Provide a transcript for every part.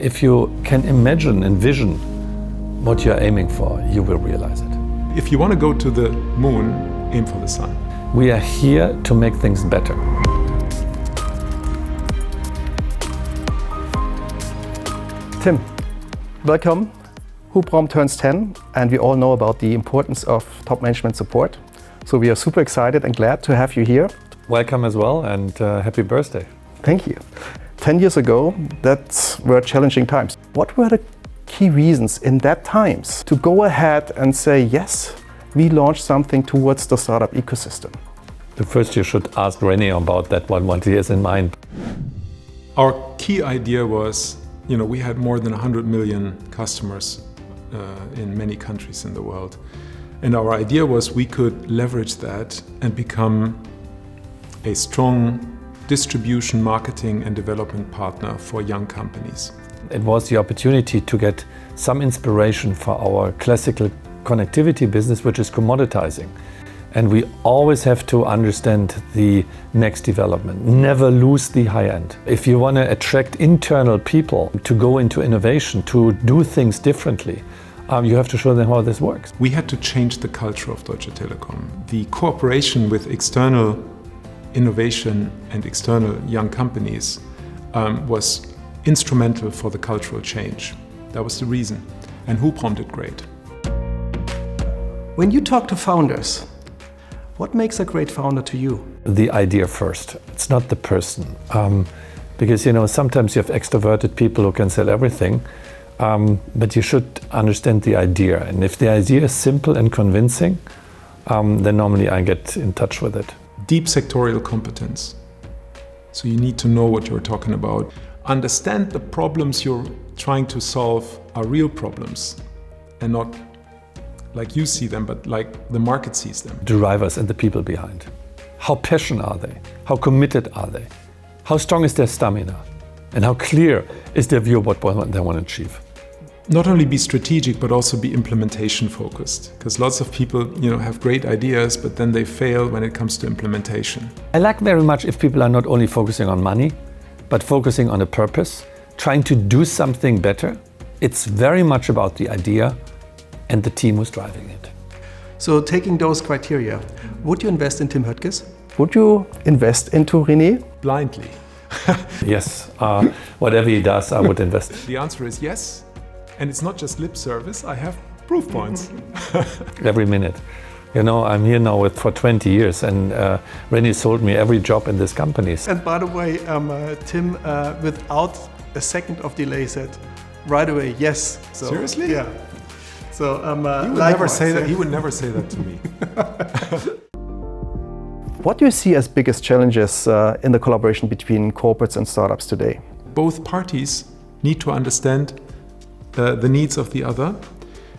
If you can imagine, envision what you're aiming for, you will realize it. If you want to go to the moon, aim for the sun. We are here to make things better. Tim, welcome. Hubraum turns 10, and we all know about the importance of top management support. So we are super excited and glad to have you here. Welcome as well, and happy birthday. Thank you. 10 years ago, that were challenging times. What were the key reasons in that times to go ahead and say, yes, we launched something towards the startup ecosystem? First, you should ask René about that one, what he has in mind. Our key idea was, we had more than 100 million customers in many countries in the world. And our idea was we could leverage that and become a strong distribution, marketing and development partner for young companies. It was the opportunity to get some inspiration for our classical connectivity business, which is commoditizing. And we always have to understand the next development, never lose the high end. If you want to attract internal people to go into innovation, to do things differently, you have to show them how this works. We had to change the culture of Deutsche Telekom. The cooperation with external innovation and external young companies was instrumental for the cultural change. That was the reason. And Hubraum did great. When you talk to founders, what makes a great founder to you? The idea first. It's not the person. Because sometimes you have extroverted people who can sell everything, but you should understand the idea. And if the idea is simple and convincing, then normally I get in touch with it. Deep sectorial competence. So you need to know what you're talking about. Understand the problems you're trying to solve are real problems and not like you see them, but like the market sees them. Drivers and the people behind. How passionate are they? How committed are they? How strong is their stamina? And how clear is their view of what they want to achieve? Not only be strategic, but also be implementation focused. Because lots of people, have great ideas, but then they fail when it comes to implementation. I like very much if people are not only focusing on money, but focusing on a purpose, trying to do something better. It's very much about the idea and the team who's driving it. So taking those criteria, would you invest in Tim Höttges? Would you invest into René? Blindly. Yes, whatever he does, I would invest. The answer is yes. And it's not just lip service, I have proof points. Every minute. I'm here now for 20 years and René sold me every job in this company. And by the way, Tim, without a second of delay said right away, yes. So, seriously? Yeah. So he would never say that. He would never say that to me. What do you see as biggest challenges in the collaboration between corporates and startups today? Both parties need to understand the needs of the other,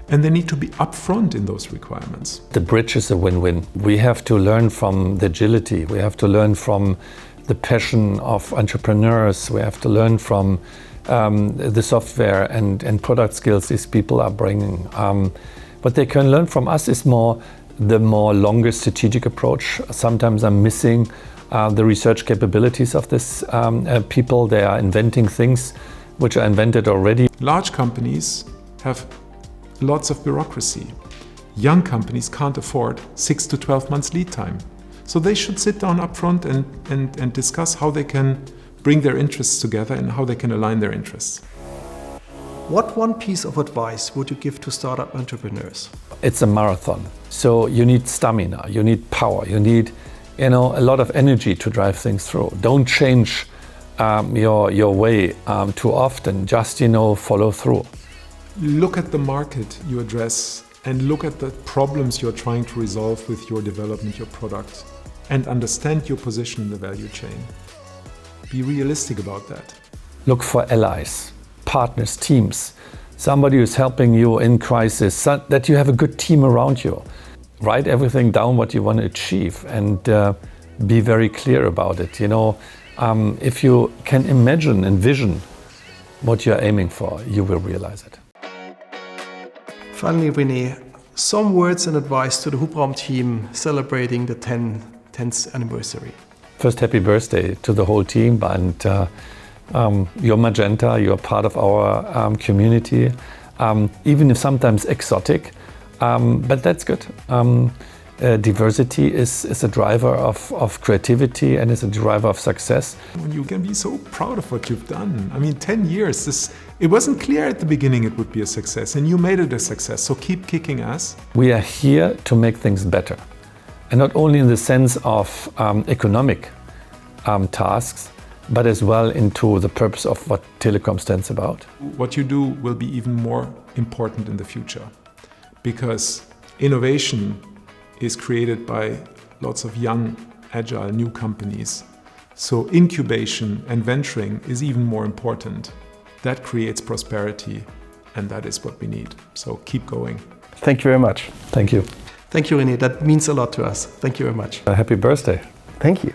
and they need to be upfront in those requirements. The bridge is a win-win. We have to learn from the agility. We have to learn from the passion of entrepreneurs. We have to learn from the software and product skills these people are bringing. What they can learn from us is the more longer strategic approach. Sometimes I'm missing the research capabilities of this people. They are inventing things which are invented already. Large companies have lots of bureaucracy. Young companies can't afford 6 to 12 months lead time. So they should sit down up front and discuss how they can bring their interests together and how they can align their interests. What one piece of advice would you give to startup entrepreneurs? It's a marathon. So you need stamina, you need power, you need a lot of energy to drive things through. Don't change your way too often, just follow through. Look at the market you address and look at the problems you're trying to resolve with your development, your product, and understand your position in the value chain. Be realistic about that. Look for allies, partners, teams, somebody who's helping you in crisis, that you have a good team around you. Write everything down what you want to achieve and be very clear about it. If you can imagine, envision what you're aiming for, you will realize it. Finally, René, some words and advice to the Hubraum team celebrating the 10th anniversary. First, happy birthday to the whole team, and You're magenta, you're part of our community, even if sometimes exotic, but that's good. Diversity is a driver of creativity and is a driver of success. When you can be so proud of what you've done. I mean, 10 years, it wasn't clear at the beginning it would be a success, and you made it a success, so keep kicking ass. We are here to make things better, and not only in the sense of economic tasks, but as well into the purpose of what Telecom stands about. What you do will be even more important in the future, because innovation is created by lots of young, agile, new companies. So incubation and venturing is even more important. That creates prosperity, and that is what we need. So keep going. Thank you very much. Thank you. Thank you, René. That means a lot to us. Thank you very much. Happy birthday. Thank you.